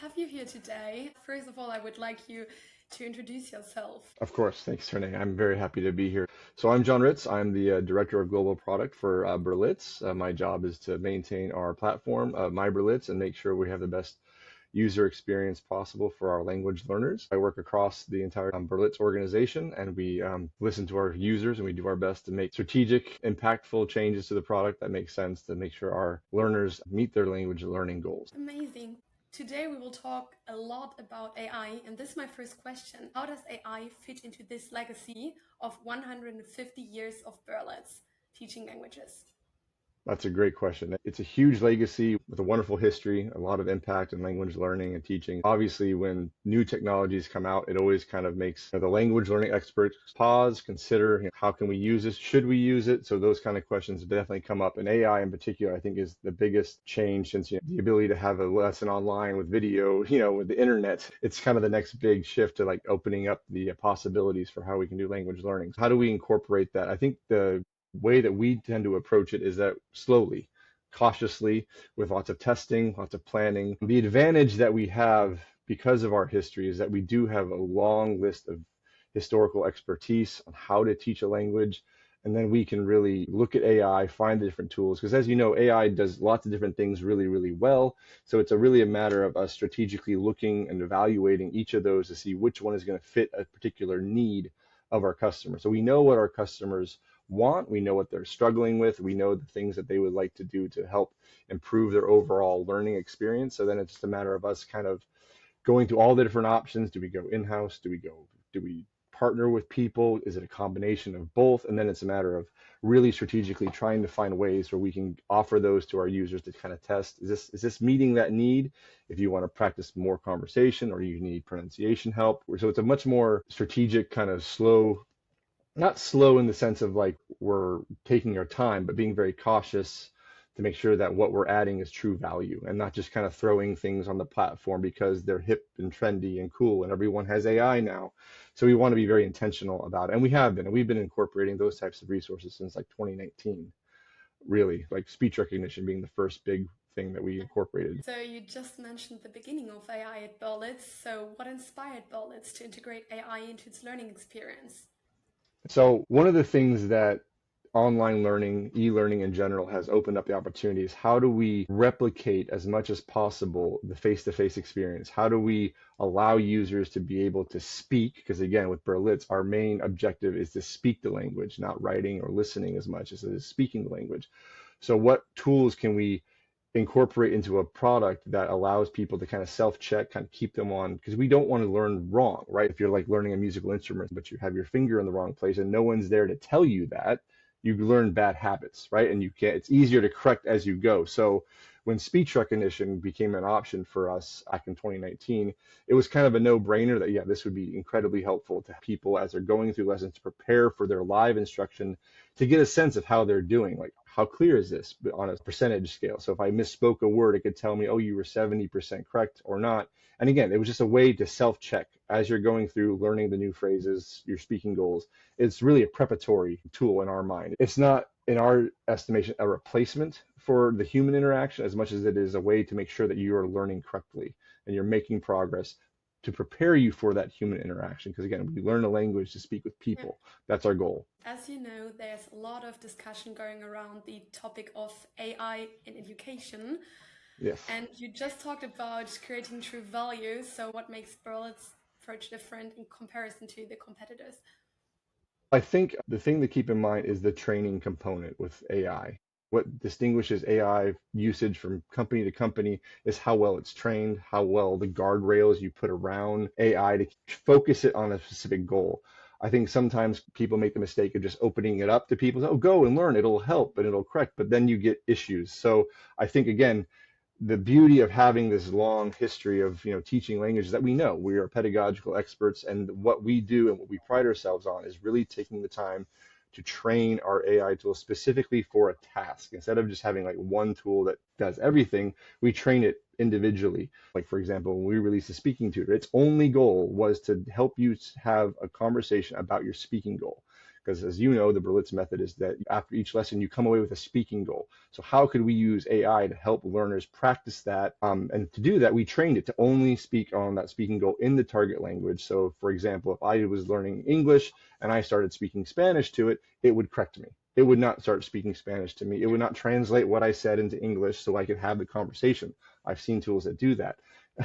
have you here today. First of all, I would like you to introduce yourself. Of course. Thanks, Renee. I'm very happy to be here. So I'm John Ritz. I'm the Director of Global Product for Berliz. My job is to maintain our platform, My Berliz, and make sure we have the best user experience possible for our language learners. I work across the entire Berliz organization, and we listen to our users, and we do our best to make strategic, impactful changes to the product that make sense to make sure our learners meet their language learning goals. Amazing. Today we will talk a lot about AI, and this is my first question. How does AI fit into this legacy of 150 years of Berliz teaching languages? That's a great question. It's a huge legacy with a wonderful history, a lot of impact in language learning and teaching. Obviously, when new technologies come out, it always kind of makes the language learning experts pause, consider, how can we use this? Should we use it? So those kind of questions definitely come up. And AI in particular, I think, is the biggest change since the ability to have a lesson online with video, with the internet. It's kind of the next big shift to like opening up the possibilities for how we can do language learning. How do we incorporate that? I think the way that we tend to approach it is that slowly, cautiously, with lots of testing, lots of planning. The advantage that we have because of our history is that we do have a long list of historical expertise on how to teach a language. And then we can really look at AI, find the different tools. Because as you know, AI does lots of different things really, really well. So it's really a matter of us strategically looking and evaluating each of those to see which one is going to fit a particular need of our customers. So we know what our customers want, we know what they're struggling with, we know the things that they would like to do to help improve their overall learning experience. So then it's just a matter of us kind of going through all the different options. Do we go in-house? Do we partner with people? Is it a combination of both? And then it's a matter of really strategically trying to find ways where we can offer those to our users to kind of test, is this meeting that need? If you want to practice more conversation or you need pronunciation help. So it's a much more strategic kind of slow, not slow in the sense of like we're taking our time, but being very cautious to make sure that what we're adding is true value and not just kind of throwing things on the platform because they're hip and trendy and cool and everyone has AI now. So we want to be very intentional about it. And we have been, and we've been incorporating those types of resources since like 2019, really, like speech recognition being the first big thing that we incorporated. So you just mentioned the beginning of AI at Berliz. So what inspired Berliz to integrate AI into its learning experience? So one of the things that online learning, e-learning in general has opened up the opportunities. How do we replicate as much as possible the face-to-face experience? How do we allow users to be able to speak? Because again, with Berliz, our main objective is to speak the language, not writing or listening as much as it is speaking the language. So what tools can we incorporate into a product that allows people to kind of self-check, kind of keep them on, because we don't want to learn wrong, right? If you're like learning a musical instrument, but you have your finger in the wrong place and no one's there to tell you that, you learn bad habits, right? And it's easier to correct as you go. So when speech recognition became an option for us back in 2019, it was kind of a no-brainer that, this would be incredibly helpful to people as they're going through lessons to prepare for their live instruction, to get a sense of how they're doing. Like, how clear is this on a percentage scale? So if I misspoke a word, it could tell me, oh, you were 70% correct or not. And again, it was just a way to self-check as you're going through learning the new phrases, your speaking goals. It's really a preparatory tool in our mind. It's not, in our estimation, a replacement for the human interaction as much as it is a way to make sure that you are learning correctly and you're making progress to prepare you for that human interaction. Because again, we learn a language to speak with people. That's our goal. As you know, there's a lot of discussion going around the topic of AI in education. Yes. And you just talked about creating true value. So what makes Berliz approach different in comparison to the competitors? I think the thing to keep in mind is the training component with AI. What distinguishes AI usage from company to company is how well it's trained, how well the guardrails you put around AI to focus it on a specific goal. I think sometimes people make the mistake of just opening it up to people. Oh, go and learn, it'll help and it'll correct, but then you get issues. So I think, again, the beauty of having this long history of teaching languages that we know we are pedagogical experts, and what we do and what we pride ourselves on is really taking the time to train our AI tools specifically for a task. Instead of just having like one tool that does everything, we train it individually. Like, for example, when we released a speaking tutor, its only goal was to help you have a conversation about your speaking goal. Because as you know, the Berlitz's method is that after each lesson, you come away with a speaking goal. So how could we use AI to help learners practice that? And to do that, we trained it to only speak on that speaking goal in the target language. So for example, if I was learning English and I started speaking Spanish to it, it would correct me. It would not start speaking Spanish to me. It would not translate what I said into English so I could have the conversation. I've seen tools that do that,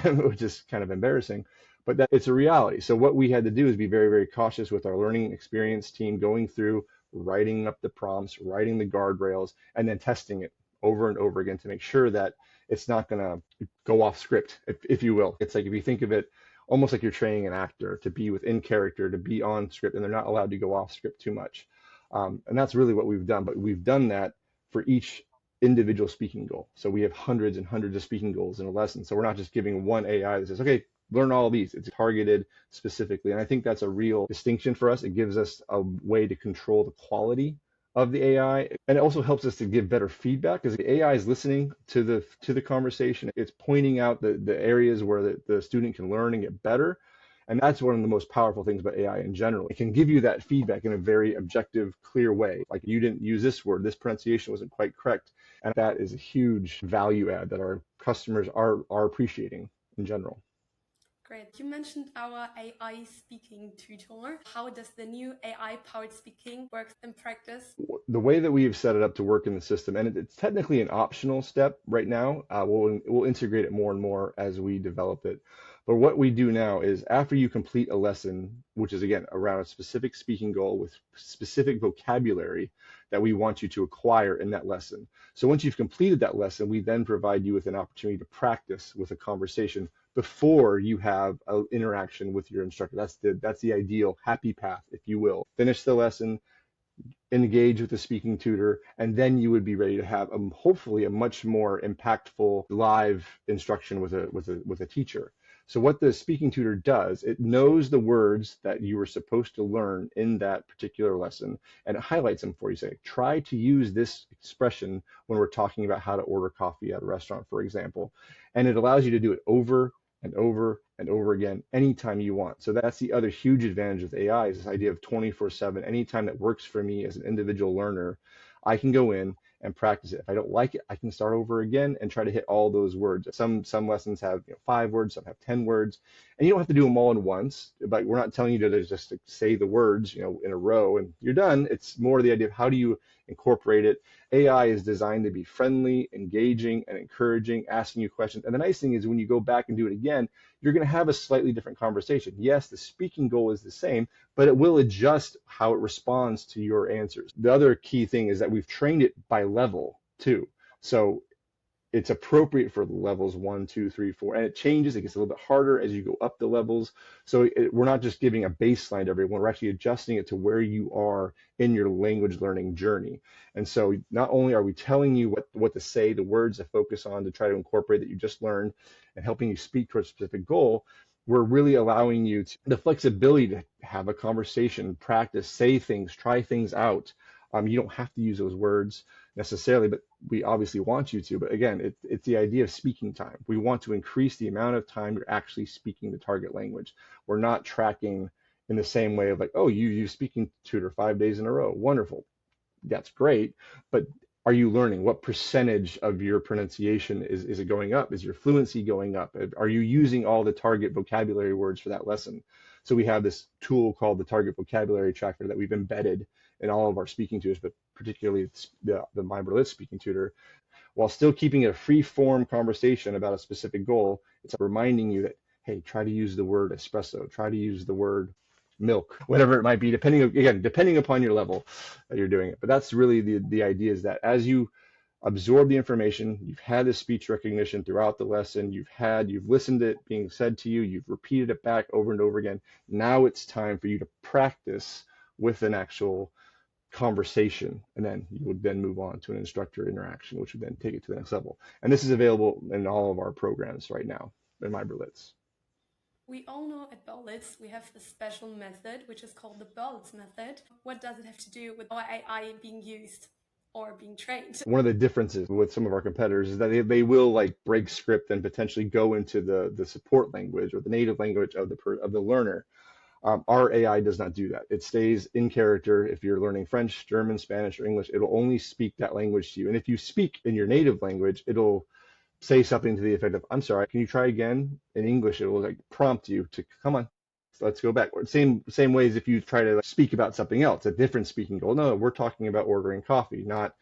which is kind of embarrassing. But that it's a reality. So what we had to do is be very, very cautious with our learning experience team, going through, writing up the prompts, writing the guardrails, and then testing it over and over again to make sure that it's not going to go off script, if you will. It's like, if you think of it almost like you're training an actor to be within character, to be on script, and they're not allowed to go off script too much. And that's really what we've done. But we've done that for each individual speaking goal. So we have hundreds and hundreds of speaking goals in a lesson. So we're not just giving one AI that says, okay, learn all of these. It's targeted specifically. And I think that's a real distinction for us. It gives us a way to control the quality of the AI. And it also helps us to give better feedback because the AI is listening to the conversation. It's pointing out the areas where the student can learn and get better. And that's one of the most powerful things about AI in general. It can give you that feedback in a very objective, clear way. Like, you didn't use this word, this pronunciation wasn't quite correct. And that is a huge value add that our customers are appreciating in general. Great. You mentioned our AI speaking tutor. How does the new AI-powered speaking work in practice? The way that we have set it up to work in the system, and it's technically an optional step right now. We'll integrate it more and more as we develop it. But what we do now is, after you complete a lesson, which is again around a specific speaking goal with specific vocabulary that we want you to acquire in that lesson. So once you've completed that lesson, we then provide you with an opportunity to practice with a conversation before you have an interaction with your instructor. That's the ideal happy path, if you will. Finish the lesson, engage with the speaking tutor, and then you would be ready to have hopefully a much more impactful live instruction with a teacher. So what the speaking tutor does, it knows the words that you were supposed to learn in that particular lesson, and it highlights them for you. Say, try to use this expression when we're talking about how to order coffee at a restaurant, for example. And it allows you to do it over and over and over again anytime you want. So that's the other huge advantage with AI, is this idea of 24/7. Anytime that works for me as an individual learner, I can go in and practice it. If I don't like it, I can start over again and try to hit all those words. Some lessons have 5 words, some have 10 words, and you don't have to do them all in once. But we're not telling you to just say the words, in a row and you're done. It's more the idea of how do you incorporate it. AI is designed to be friendly, engaging, and encouraging, asking you questions. And the nice thing is, when you go back and do it again, you're going to have a slightly different conversation. Yes, the speaking goal is the same, but it will adjust how it responds to your answers. The other key thing is that we've trained it by level too. So it's appropriate for levels 1, 2, 3, 4, and it changes. It gets a little bit harder as you go up the levels. So we're not just giving a baseline to everyone. We're actually adjusting it to where you are in your language learning journey. And so not only are we telling you what to say, the words to focus on to try to incorporate that you just learned, and helping you speak towards a specific goal, we're really allowing you the flexibility to have a conversation, practice, say things, try things out. You don't have to use those words necessarily, but we obviously want you to. But again, it's the idea of speaking time. We want to increase the amount of time you're actually speaking the target language. We're not tracking in the same way of like, oh, you use speaking tutor 5 days in a row. Wonderful. That's great. But are you learning? What percentage of your pronunciation is it going up? Is your fluency going up? Are you using all the target vocabulary words for that lesson? So we have this tool called the Target Vocabulary Tracker that we've embedded in all of our speaking tutors, but particularly the Berlitz's speaking tutor, while still keeping it a free-form conversation about a specific goal. It's reminding you that, hey, try to use the word espresso, try to use the word milk, whatever it might be, depending upon your level that you're doing it. But that's really the idea, is that as you absorb the information, you've had this speech recognition throughout the lesson, you've listened to it being said to you, you've repeated it back over and over again. Now it's time for you to practice with an actual conversation, and then you would then move on to an instructor interaction, which would then take it to the next level. And this is available in all of our programs right now in my Berlitz's. We all know at Berlitz's we have a special method which is called the Berlitz's method. What does it have to do with our AI being used? or being trained. One of the differences with some of our competitors is that they will like break script and potentially go into the support language or the native language of the learner. Our AI does not do that. It stays in character. If you're learning French, German, Spanish, or English, it'll only speak that language to you. And if you speak in your native language, it'll say something to the effect of, I'm sorry, can you try again? In English, it will like prompt you to come on, let's go back. Or same way as if you try to speak about something else, a different speaking goal. No, we're talking about ordering coffee, not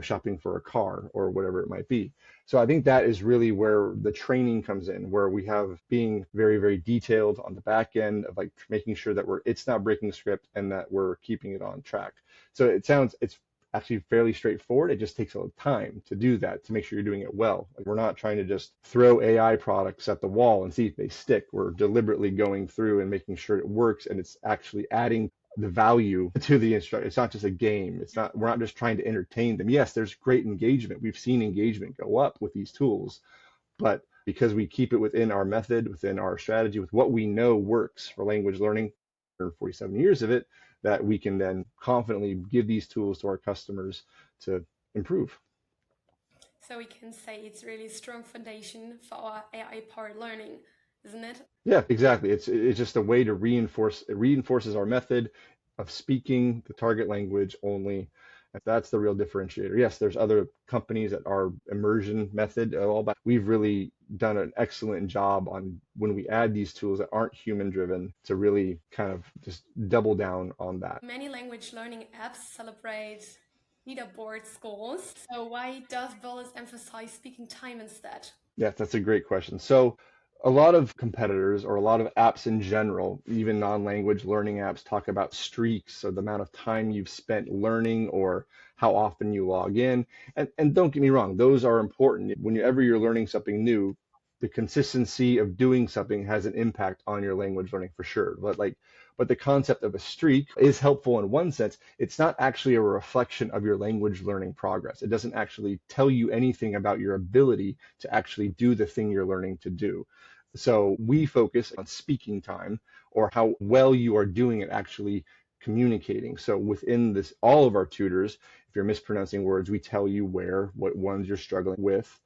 shopping for a car or whatever it might be. So I think that is really where the training comes in, where we have being very, very detailed on the back end of like making sure that it's not breaking script and that we're keeping it on track. So it's actually fairly straightforward. It just takes a little time to do that, to make sure you're doing it well. Like, we're not trying to just throw AI products at the wall and see if they stick. We're deliberately going through and making sure it works and it's actually adding the value to the instructor. It's not just a game. We're not just trying to entertain them. Yes, there's great engagement. We've seen engagement go up with these tools, but because we keep it within our method, within our strategy, with what we know works for language learning, for 47 years of it, that we can then confidently give these tools to our customers to improve. So we can say it's really a strong foundation for our AI-powered learning, isn't it? Yeah, exactly. It's just a way to reinforces our method of speaking the target language only. And that's the real differentiator. Yes, there's other companies that are immersion method, but we've really done an excellent job on when we add these tools that aren't human driven to really kind of just double down on that. Many language learning apps celebrate leaderboard scores. So why does Berlic emphasize speaking time instead? Yeah, that's a great question. So a lot of competitors or a lot of apps in general, even non-language learning apps, talk about streaks or the amount of time you've spent learning or how often you log in. And don't get me wrong, those are important. Whenever you're learning something new, the consistency of doing something has an impact on your language learning for sure. But the concept of a streak is helpful in one sense. It's not actually a reflection of your language learning progress. It doesn't actually tell you anything about your ability to actually do the thing you're learning to do. So we focus on speaking time or how well you are doing at actually communicating. So within this, all of our tutors, if you're mispronouncing words, we tell you what ones you're struggling with.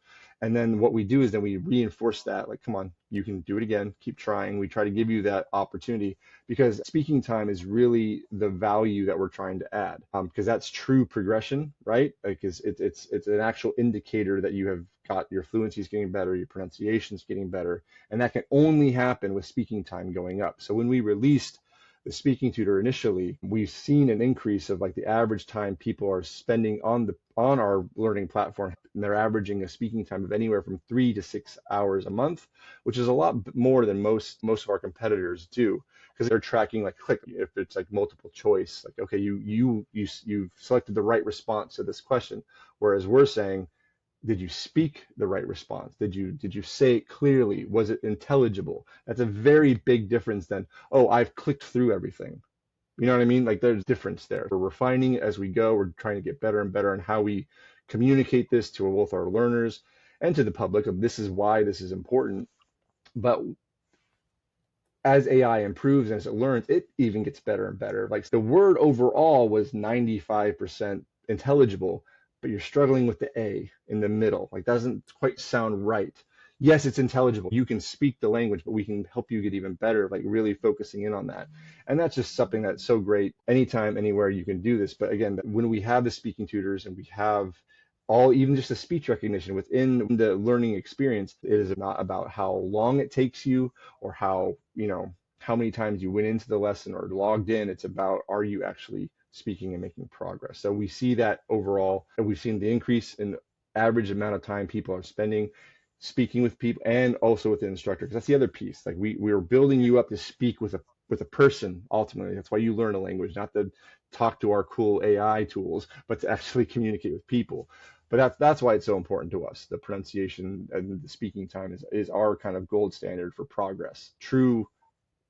And then what we do is then we reinforce that, like, come on, you can do it again, keep trying. We try to give you that opportunity because speaking time is really the value that we're trying to add, because that's true progression, right? Because it's an actual indicator that you have got your fluency is getting better, your pronunciation is getting better, and that can only happen with speaking time going up. So when we released the speaking tutor initially, we've seen an increase of like the average time people are spending on our learning platform, and they're averaging a speaking time of anywhere from 3 to 6 hours a month, which is a lot more than most of our competitors do, because they're tracking like click if it's like multiple choice, like, okay, you've selected the right response to this question, whereas we're saying, did you speak the right response? Did you say it clearly? Was it intelligible? That's a very big difference than, oh, I've clicked through everything. You know what I mean? Like, there's difference there. We're refining it as we go. We're trying to get better and better in how we communicate this to both our learners and to the public of this is why this is important. But as AI improves and as it learns, it even gets better and better. Like, the word overall was 95% intelligible, but you're struggling with the A in the middle. Like, doesn't quite sound right. Yes, it's intelligible. You can speak the language, but we can help you get even better, like really focusing in on that. And that's just something that's so great. Anytime, anywhere you can do this. But again, when we have the speaking tutors and we have even just the speech recognition within the learning experience, it is not about how long it takes you or how many times you went into the lesson or logged in. It's about, are you actually speaking and making progress? So we see that overall, and we've seen the increase in average amount of time people are spending speaking with people and also with the instructor, because that's the other piece. Like, we're building you up to speak with a person ultimately. That's why you learn a language, not to talk to our cool AI tools, but to actually communicate with people. But that's why it's so important to us. The pronunciation and the speaking time is our kind of gold standard for progress, true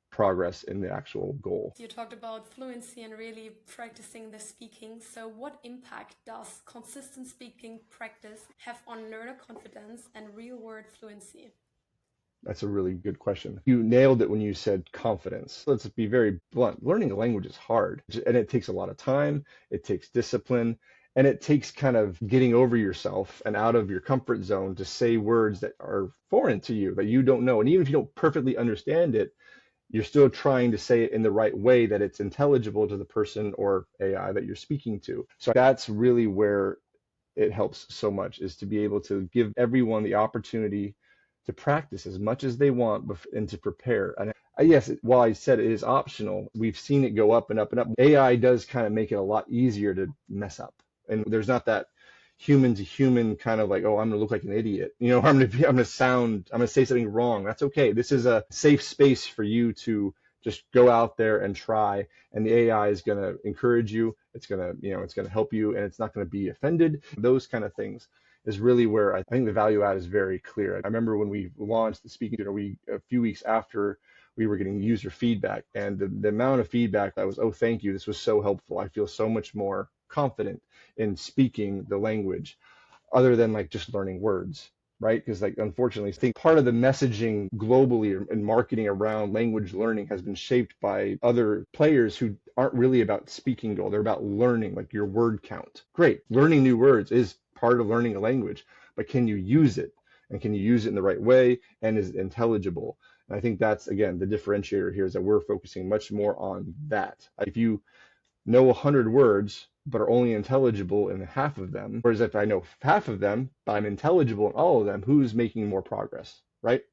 progress in the actual goal. You talked about fluency and really practicing the speaking. So what impact does consistent speaking practice have on learner confidence and real-world fluency? That's a really good question. You nailed it when you said confidence. Let's be very blunt. Learning a language is hard, and it takes a lot of time. It takes discipline. And it takes kind of getting over yourself and out of your comfort zone to say words that are foreign to you, that you don't know. And even if you don't perfectly understand it, you're still trying to say it in the right way that it's intelligible to the person or AI that you're speaking to. So that's really where it helps so much, is to be able to give everyone the opportunity to practice as much as they want and to prepare. And yes, while I said it is optional, we've seen it go up and up and up. AI does kind of make it a lot easier to mess up. And there's not that human to human kind of like, oh, I'm gonna look like an idiot. I'm gonna say something wrong. That's okay. This is a safe space for you to just go out there and try. And the AI is gonna encourage you. It's gonna help you, and it's not gonna be offended. Those kind of things is really where I think the value add is very clear. I remember when we launched the speaking tutor, a few weeks after we were getting user feedback, and the amount of feedback that was, oh, thank you, this was so helpful. I feel so much more confident in speaking the language other than like just learning words, right? Because like, unfortunately, I think part of the messaging globally and marketing around language learning has been shaped by other players who aren't really about speaking goal. They're about learning, like your word count. Great. Learning new words is part of learning a language, but can you use it? And can you use it in the right way? And is it intelligible? And I think that's, again, the differentiator here, is that we're focusing much more on that. If you know 100 words, but are only intelligible in half of them, whereas if I know half of them, but I'm intelligible in all of them, who's making more progress, right?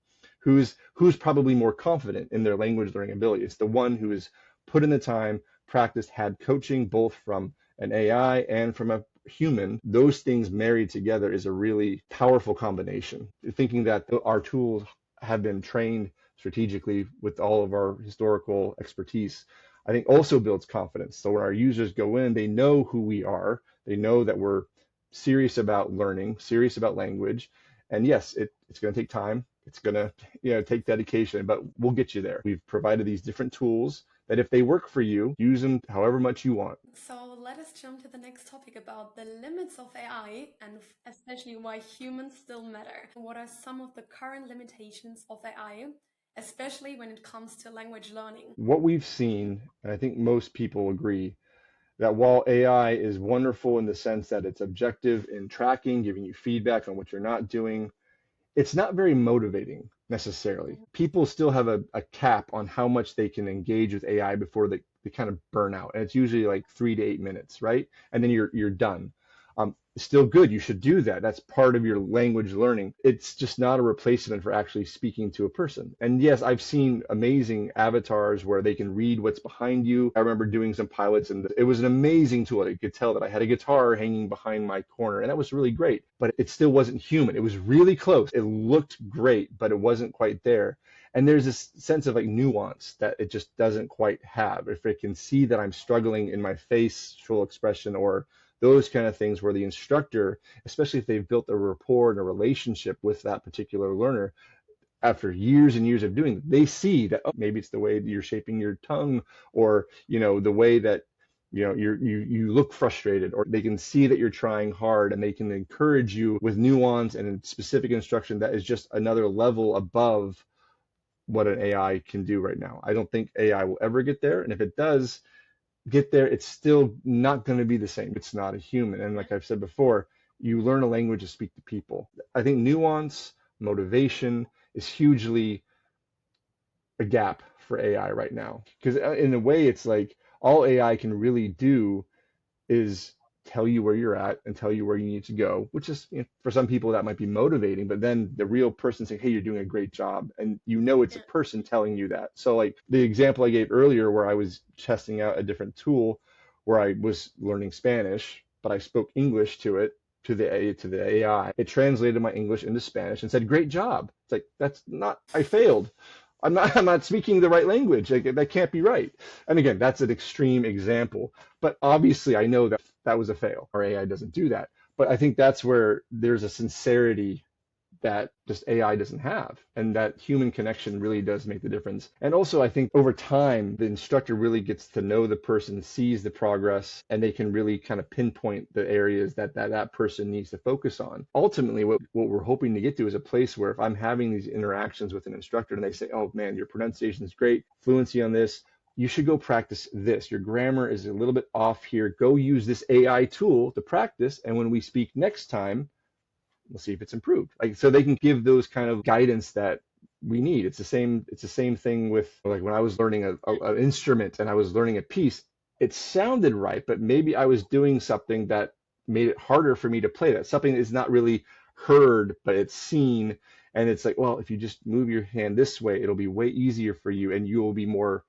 Who's probably more confident in their language learning ability? It's the one who has put in the time, practiced, had coaching both from an AI and from a human. Those things married together is a really powerful combination. Thinking that our tools have been trained strategically with all of our historical expertise, I think also builds confidence. So when our users go in, they know who we are. They know that we're serious about learning, serious about language. And yes, it's going to take time. It's going to take dedication, but we'll get you there. We've provided these different tools that if they work for you, use them however much you want. So let us jump to the next topic about the limits of AI and especially why humans still matter. What are some of the current limitations of AI, especially when it comes to language learning? What we've seen, and I think most people agree, that while AI is wonderful in the sense that it's objective in tracking, giving you feedback on what you're not doing, it's not very motivating necessarily. People still have a cap on how much they can engage with AI before they kind of burn out. And it's usually like 3 to 8 minutes, right? And then you're done. Still good. You should do that. That's part of your language learning. It's just not a replacement for actually speaking to a person. And yes, I've seen amazing avatars where they can read what's behind you. I remember doing some pilots, and it was an amazing tool. You could tell that I had a guitar hanging behind my corner, and that was really great. But it still wasn't human. It was really close. It looked great, but it wasn't quite there. And there's this sense of like nuance that it just doesn't quite have. If it can see that I'm struggling in my facial expression or those kind of things, where the instructor, especially if they've built a rapport and a relationship with that particular learner, after years and years of doing it, they see that, oh, maybe it's the way that you're shaping your tongue, or the way that you look frustrated, or they can see that you're trying hard, and they can encourage you with nuance and specific instruction that is just another level above what an AI can do right now. I don't think AI will ever get there, and if it does get there, it's still not going to be the same. It's not a human. And like I've said before, you learn a language to speak to people. I think nuance, motivation is hugely a gap for AI right now. Because in a way, it's like all AI can really do is tell you where you're at and tell you where you need to go, which is, for some people that might be motivating, but then the real person saying, hey, you're doing a great job. And it's a person telling you that. So like the example I gave earlier, where I was testing out a different tool where I was learning Spanish, but I spoke English to the AI. It translated my English into Spanish and said, great job. It's like, I failed. I'm not speaking the right language. Like, that can't be right. And again, that's an extreme example, but obviously I know that was a fail. Our AI doesn't do that. But I think that's where there's a sincerity that just AI doesn't have, and that human connection really does make the difference. And also, I think over time, the instructor really gets to know the person, sees the progress, and they can really kind of pinpoint the areas that person needs to focus on. Ultimately, what we're hoping to get to is a place where if I'm having these interactions with an instructor and they say, oh man, your pronunciation is great, fluency on this, you should go practice this. Your grammar is a little bit off here. Go use this AI tool to practice. And when we speak next time, we'll see if it's improved. Like, so they can give those kind of guidance that we need. It's the same thing with, like, when I was learning an instrument and I was learning a piece, it sounded right, but maybe I was doing something that made it harder for me to play that. Something is not really heard, but it's seen. And it's like, well, if you just move your hand this way, it'll be way easier for you and you will be more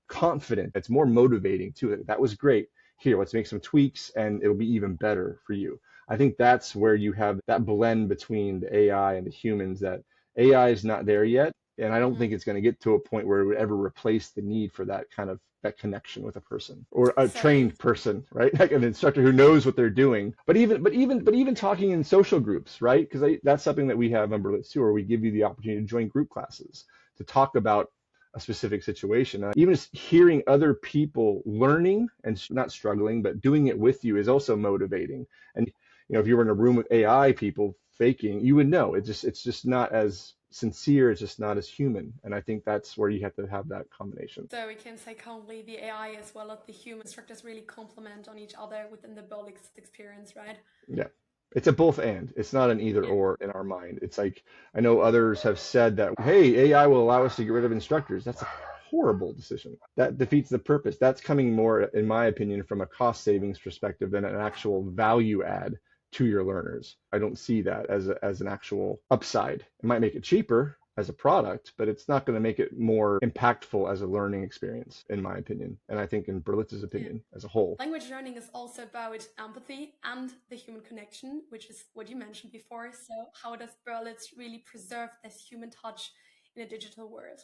confident. It's more motivating too. That was great. Here, let's make some tweaks and it'll be even better for you. I think that's where you have that blend between the AI and the humans, that AI is not there yet. And I don't think it's going to get to a point where it would ever replace the need for that kind of that connection with a person or a trained person, right? Like an instructor who knows what they're doing. But even talking in social groups, right? Because that's something that we have on Berliz too, where we give you the opportunity to join group classes to talk about a specific situation. Even just hearing other people learning and not struggling, but doing it with you is also motivating. And if you were in a room with AI people faking, you would know it's just not as sincere, it's just not as human. And I think that's where you have to have that combination. So we can say currently the AI as well as the human instructors really complement on each other within the Berliz experience, right? Yeah. It's a both and. It's not an either or in our mind. It's like, I know others have said that, hey, AI will allow us to get rid of instructors. That's a horrible decision. That defeats the purpose. That's coming more, in my opinion, from a cost savings perspective than an actual value add to your learners. I don't see that as an actual upside. It might make it cheaper as a product, but it's not going to make it more impactful as a learning experience, in my opinion. And I think in Berlitz's opinion as a whole. Language learning is also about empathy and the human connection, which is what you mentioned before. So how does Berliz really preserve this human touch in a digital world?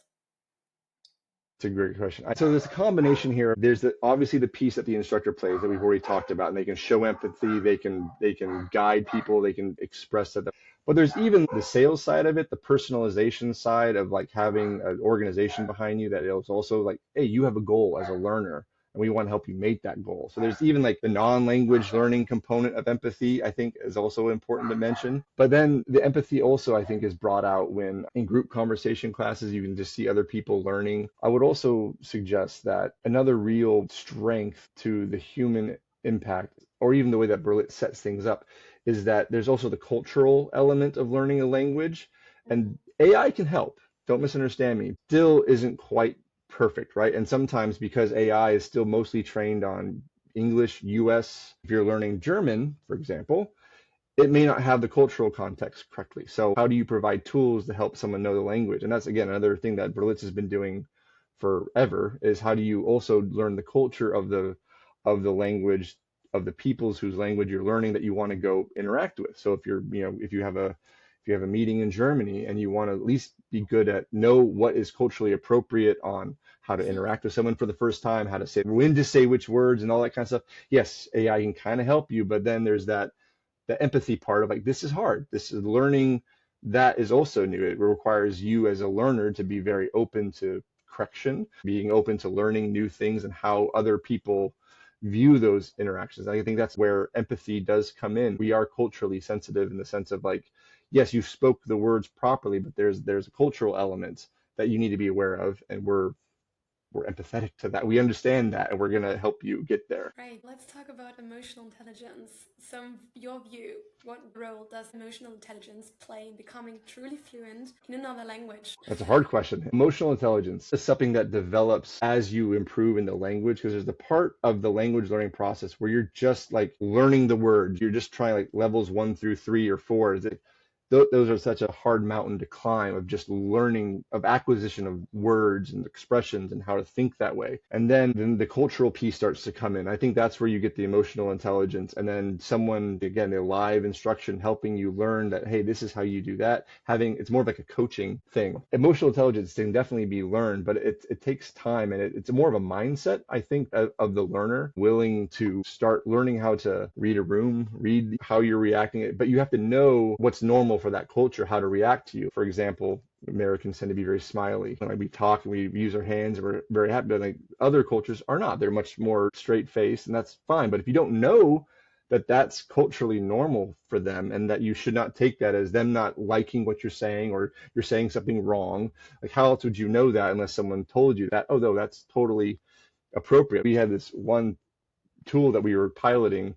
It's a great question. So there's a combination here. There's obviously the piece that the instructor plays that we've already talked about, and they can show empathy, they can guide people, they can express that. But there's even the sales side of it, the personalization side of like having an organization behind you that is also like, hey, you have a goal as a learner, and we want to help you make that goal. So there's even like the non-language learning component of empathy, I think is also important to mention. But then the empathy also, I think, is brought out when in group conversation classes, you can just see other people learning. I would also suggest that another real strength to the human impact, or even the way that Berliz sets things up, is that there's also the cultural element of learning a language. And AI can help, don't misunderstand me, still isn't quite perfect, right? And sometimes because AI is still mostly trained on English, US, if you're learning German, for example, it may not have the cultural context correctly. So how do you provide tools to help someone know the language? And that's, again, another thing that Berliz has been doing forever, is how do you also learn the culture of the language, of the peoples whose language you're learning that you want to go interact with. So if you have a meeting in Germany and you want to at least be good at know what is culturally appropriate on how to interact with someone for the first time, how to say, when to say which words and all that kind of stuff. Yes, AI can kind of help you, but then there's the empathy part of like, this is hard. This is learning that is also new. It requires you as a learner to be very open to correction, being open to learning new things and how other people view those interactions. I think that's where empathy does come in. We are culturally sensitive in the sense of like, yes, you spoke the words properly, but there's a cultural element that you need to be aware of, and we're empathetic to that. We understand that, and we're going to help you get there. Right. Let's talk about emotional intelligence. So in your view, what role does emotional intelligence play in becoming truly fluent in another language? That's a hard question. Emotional intelligence is something that develops as you improve in the language, because there's the part of the language learning process where you're just like learning the words. You're just trying like levels 1 through 3 or 4. Those are such a hard mountain to climb of just learning, of acquisition of words and expressions and how to think that way. And then the cultural piece starts to come in. I think that's where you get the emotional intelligence. And then someone, again, the live instruction helping you learn that, hey, this is how you do that. It's more of like a coaching thing. Emotional intelligence can definitely be learned, but it takes time, and it's more of a mindset, I think, of the learner willing to start learning how to read a room, read how you're reacting. But you have to know what's normal for that culture, how to react to you. For example, Americans tend to be very smiley. When we talk and we use our hands and we're very happy, but like other cultures are not. They're much more straight faced, and that's fine. But if you don't know that that's culturally normal for them, and that you should not take that as them not liking what you're saying or you're saying something wrong, like how else would you know that unless someone told you that, oh no, that's totally appropriate. We had this one tool that we were piloting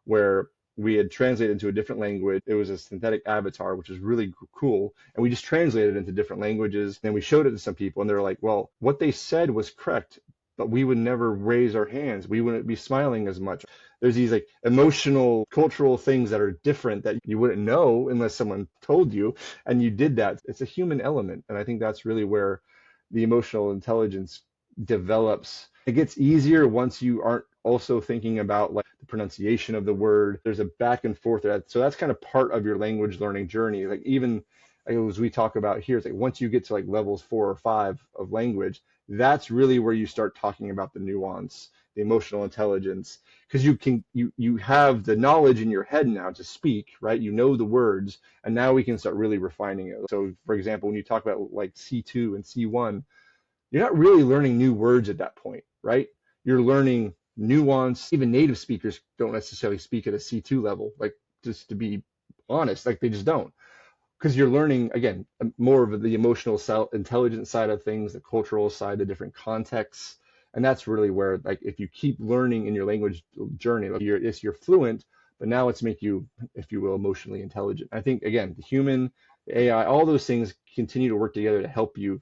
where we had translated into a different language. It was a synthetic avatar, which was really cool. And we just translated it into different languages. And we showed it to some people and they were like, well, what they said was correct, but we would never raise our hands. We wouldn't be smiling as much. There's these like emotional, cultural things that are different that you wouldn't know unless someone told you, and you did that. It's a human element. And I think that's really where the emotional intelligence develops. It gets easier once you aren't also thinking about like the pronunciation of the word. There's a back and forth. So that's kind of part of your language learning journey. Like even as we talk about here, it's like once you get to like levels 4 or 5 of language, that's really where you start talking about the nuance, the emotional intelligence, because you have the knowledge in your head now to speak, right? You know the words, and now we can start really refining it. So for example, when you talk about like C2 and C1, you're not really learning new words at that point, right? You're learning nuance. Even native speakers don't necessarily speak at a C2 level, like just to be honest, like they just don't. Because you're learning, again, more of the emotional intelligence side of things, the cultural side, the different contexts. And that's really where, like, if you keep learning in your language journey, like you're fluent, but now let's make you, if you will, emotionally intelligent. I think, again, the human, the AI, all those things continue to work together to help you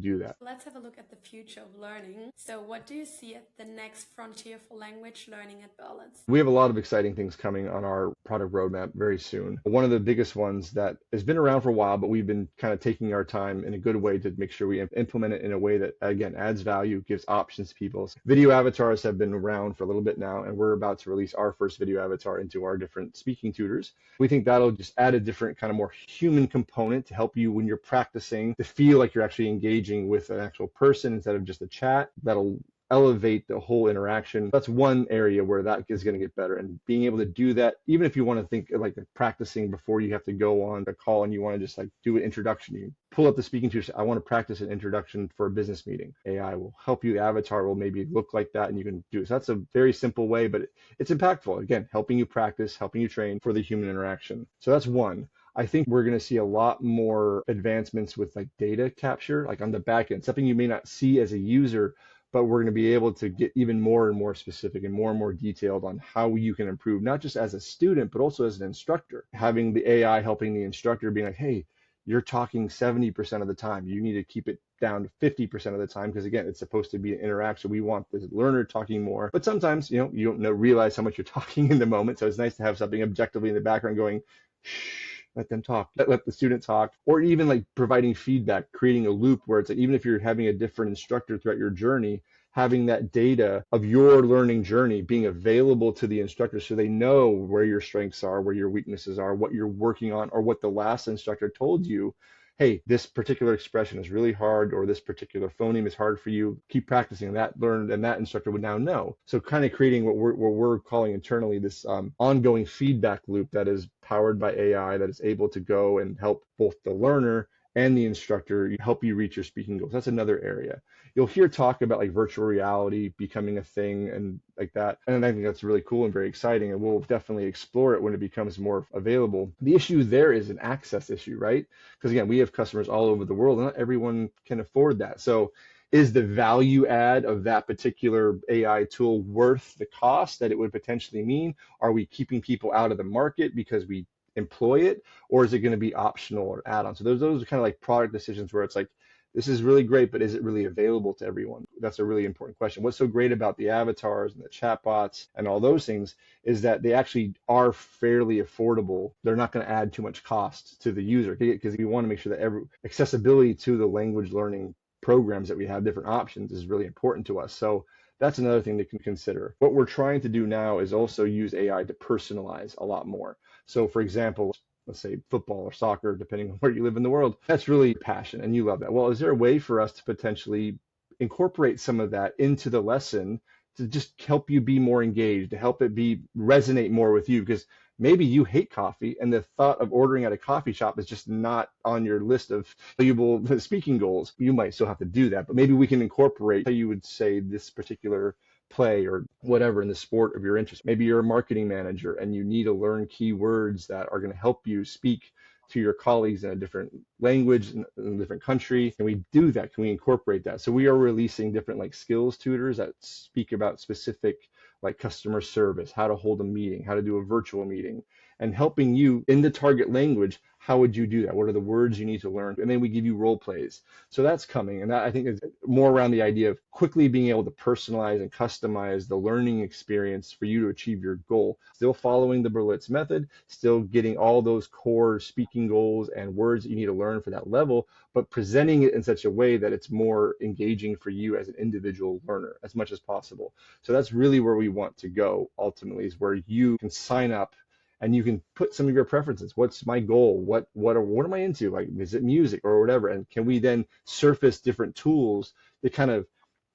do that. Let's have a look at the future of learning. So what do you see at the next frontier for language learning at Berliz? We have a lot of exciting things coming on our product roadmap very soon. One of the biggest ones that has been around for a while, but we've been kind of taking our time in a good way to make sure we implement it in a way that, again, adds value, gives options to people. Video avatars have been around for a little bit now, and we're about to release our first video avatar into our different speaking tutors. We think that'll just add a different kind of more human component to help you when you're practicing to feel like you're actually engaging with an actual person instead of just a chat. That'll elevate the whole interaction. That's one area where that is going to get better, and being able to do that, even if you want to think like practicing before you have to go on a call and you want to just like do an introduction, you pull up the speaking tutor, I want to practice an introduction for a business meeting. AI will help you. The avatar will maybe look like that and you can do it. So that's a very simple way, but it's impactful. Again, helping you practice, helping you train for the human interaction. So that's one. I think we're going to see a lot more advancements with like data capture, like on the back end, something you may not see as a user, but we're going to be able to get even more and more specific and more detailed on how you can improve, not just as a student, but also as an instructor. Having the AI helping the instructor being like, hey, you're talking 70% of the time. You need to keep it down to 50% of the time, because again, it's supposed to be an interaction. We want the learner talking more, but sometimes, you don't realize how much you're talking in the moment. So it's nice to have something objectively in the background going, shh, let them talk, let the student talk, or even like providing feedback, creating a loop where it's like, even if you're having a different instructor throughout your journey, having that data of your learning journey being available to the instructor so they know where your strengths are, where your weaknesses are, what you're working on, or what the last instructor told you. Hey, this particular expression is really hard, or this particular phoneme is hard for you. Keep practicing that, learn, and that instructor would now know. So kind of creating what we're calling internally this ongoing feedback loop that is powered by AI, that is able to go and help both the learner and the instructor help you reach your speaking goals. That's another area. You'll hear talk about like virtual reality becoming a thing and like that. And I think that's really cool and very exciting. And we'll definitely explore it when it becomes more available. The issue there is an access issue, right? Because again, we have customers all over the world and not everyone can afford that. So is the value add of that particular AI tool worth the cost that it would potentially mean? Are we keeping people out of the market because we employ it, or is it going to be optional or add-on? So those are kind of like product decisions where it's like, this is really great, but is it really available to everyone? That's a really important question. What's so great about the avatars and the chatbots and all those things is that they actually are fairly affordable. They're not going to add too much cost to the user, because we want to make sure that accessibility to the language learning programs that we have, different options, is really important to us. So that's another thing to consider. What we're trying to do now is also use AI to personalize a lot more. So for example, let's say football or soccer, depending on where you live in the world, that's really passion and you love that. Well, is there a way for us to potentially incorporate some of that into the lesson to just help you be more engaged, to help it resonate more with you? Because maybe you hate coffee and the thought of ordering at a coffee shop is just not on your list of valuable speaking goals. You might still have to do that, but maybe we can incorporate how you would say this particular play or whatever in the sport of your interest. Maybe you're a marketing manager and you need to learn keywords that are going to help you speak to your colleagues in a different language, in a different country? Can we do that? Can we incorporate that? So we are releasing different like skills tutors that speak about specific like customer service, how to hold a meeting, how to do a virtual meeting, and helping you in the target language. How would you do that? What are the words you need to learn? And then we give you role plays. So that's coming. And that I think is more around the idea of quickly being able to personalize and customize the learning experience for you to achieve your goal. Still following the Berlitz's method, still getting all those core speaking goals and words that you need to learn for that level, but presenting it in such a way that it's more engaging for you as an individual learner as much as possible. So that's really where we want to go ultimately, is where you can sign up and you can put some of your preferences. What's my goal? What am I into? Like, is it music or whatever? And can we then surface different tools that kind of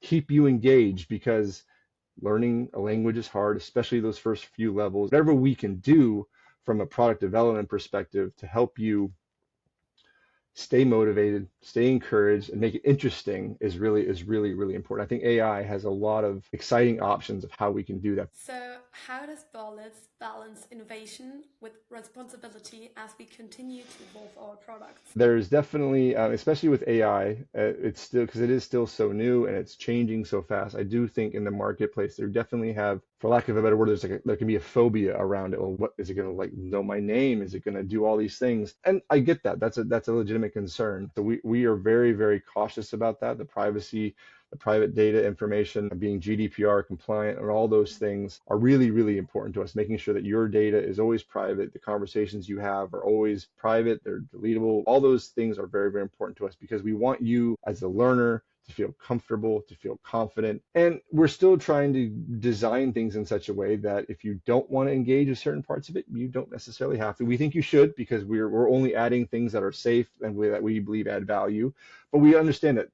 keep you engaged? Because learning a language is hard, especially those first few levels. Whatever we can do from a product development perspective to help you stay motivated, stay encouraged, and make it interesting is really, really important. I think AI has a lot of exciting options of how we can do that. So how does Berliץ balance innovation with responsibility as we continue to evolve our products? There's definitely, especially with AI, it's still, because it is still so new and it's changing so fast. I do think in the marketplace, there definitely have, for lack of a better word, there can be a phobia around it. Well, what is it going to like know my name? Is it going to do all these things? And I get that. That's a legitimate concern. So we are very, very cautious about that. The privacy, the private data information, being GDPR compliant, and all those things are really, really important to us, making sure that your data is always private. The conversations you have are always private, they're deletable. All those things are very, very important to us because we want you as a learner to feel comfortable, to feel confident. And we're still trying to design things in such a way that if you don't want to engage with certain parts of it, you don't necessarily have to. We think you should, because we're only adding things that are safe and that we believe add value. But we understand that,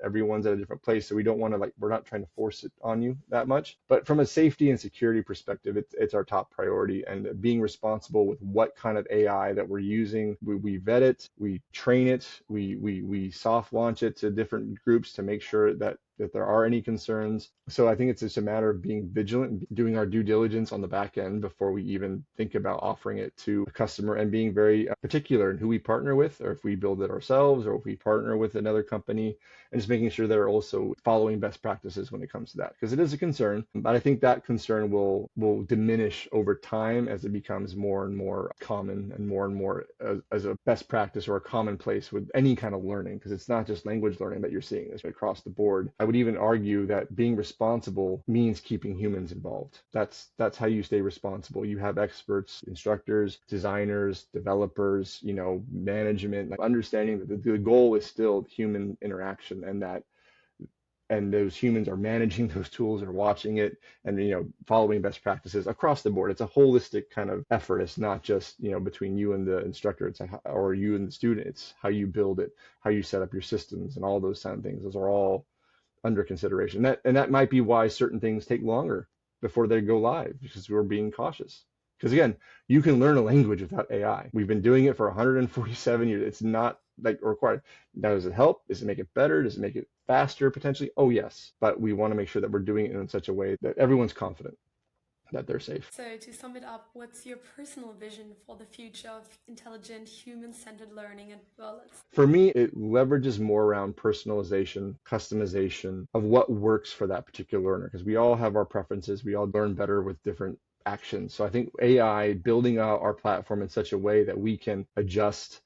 everyone's at a different place, so we don't want to we're not trying to force it on you that much. But from a safety and security perspective, it's our top priority, and being responsible with what kind of AI that we're using. We vet it, we train it, we soft launch it to different groups to make sure that there are any concerns. So I think it's just a matter of being vigilant, doing our due diligence on the back end before we even think about offering it to a customer, and being very particular in who we partner with, or if we build it ourselves, or if we partner with another company, and just making sure they're also following best practices when it comes to that, because it is a concern. But I think that concern will diminish over time as it becomes more and more common and more as a best practice or a commonplace with any kind of learning, because it's not just language learning that you're seeing. It's across the board. I would even argue that being responsible means keeping humans involved. That's how you stay responsible. You have experts, instructors, designers, developers, management, like understanding that the goal is still human interaction, and those humans are managing those tools, or watching it, and following best practices across the board. It's a holistic kind of effort. It's not just between you and the instructor, or you and the student. It's how you build it, how you set up your systems, and all those kind of things. Those are all under consideration. That might be why certain things take longer before they go live, because we're being cautious. Because again, you can learn a language without AI. We've been doing it for 147 years. It's not like required. Now, does it help? Does it make it better? Does it make it faster potentially? Oh yes, but we want to make sure that we're doing it in such a way that everyone's confident that they're safe. So to sum it up, what's your personal vision for the future of intelligent, human-centered learning at Berliץ? For me, it leverages more around personalization, customization of what works for that particular learner, because we all have our preferences. We all learn better with different actions. So I think AI, building out our platform in such a way that we can adjust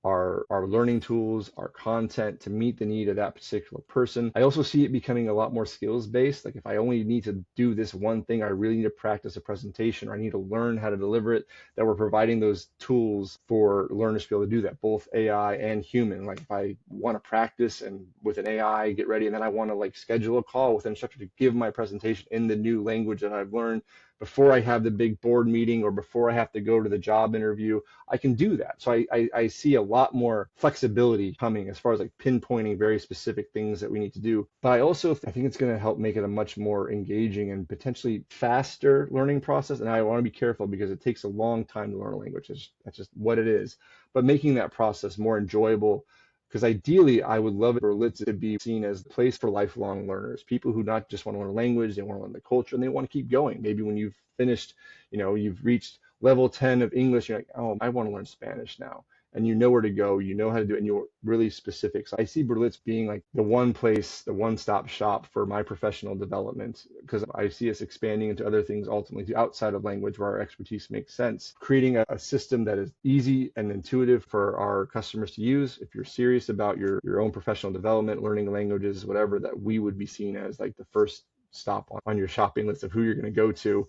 our learning tools, our content to meet the need of that particular person. I also see it becoming a lot more skills based. Like if I only need to do this one thing, I really need to practice a presentation, or I need to learn how to deliver it, that we're providing those tools for learners to be able to do that, both AI and human. Like if I want to practice and with an AI get ready, and then I want to schedule a call with an instructor to give my presentation in the new language that I've learned before I have the big board meeting, or before I have to go to the job interview, I can do that. So I see a lot more flexibility coming as far as pinpointing very specific things that we need to do. But I think it's going to help make it a much more engaging and potentially faster learning process. And I want to be careful, because it takes a long time to learn a language. That's just what it is. But making that process more enjoyable, because ideally, I would love Berlitz's to be seen as the place for lifelong learners, people who not just want to learn a language, they want to learn the culture, and they want to keep going. Maybe when you've finished, you've reached level 10 of English, you're like, oh, I want to learn Spanish now. and you know where to go, you know how to do it, and you're really specific. So I see Berlitz's being like the one place, the one-stop shop for my professional development, because I see us expanding into other things ultimately outside of language where our expertise makes sense. Creating a system that is easy and intuitive for our customers to use. If you're serious about your own professional development, learning languages, whatever, that we would be seen as like the first stop on your shopping list of who you're going to go to,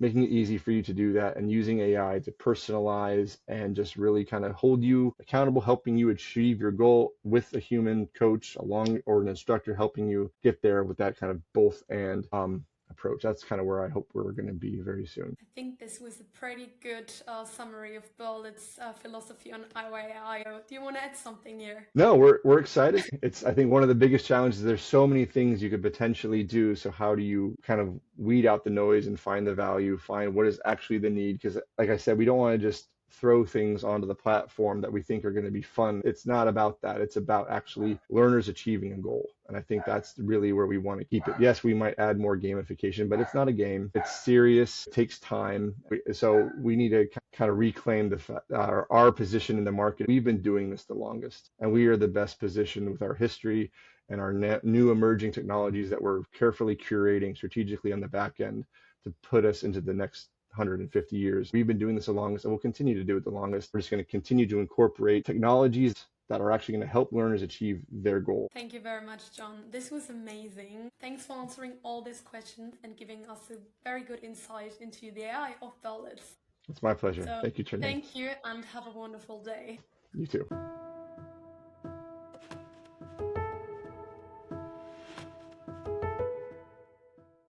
making it easy for you to do that and using AI to personalize and just really kind of hold you accountable, helping you achieve your goal with a human coach along or an instructor helping you get there with that kind of both and approach. That's kind of where I hope we're going to be very soon. I think this was a pretty good summary of Berlitz's philosophy on AI. Do you want to add something here? No, we're excited. It's, I think, one of the biggest challenges. There's so many things you could potentially do. So how do you kind of weed out the noise and find the value, find what is actually the need? Because like I said, we don't want to just throw things onto the platform that we think are going to be fun. It's not about that. It's about actually learners achieving a goal. And I think that's really where we want to keep it. Yes, we might add more gamification, but it's not a game. It's serious. It takes time. So we need to kind of reclaim our position in the market. We've been doing this the longest, and we are the best positioned with our history and our new emerging technologies that we're carefully curating strategically on the back end to put us into the next 150 years. We've been doing this the longest, and we'll continue to do it the longest. We're just going to continue to incorporate technologies that are actually going to help learners achieve their goal. Thank you very much, John. This was amazing. Thanks for answering all these questions and giving us a very good insight into the AI of Berliz. It's my pleasure. So, thank you, Trinae. Thank you, and have a wonderful day. You too.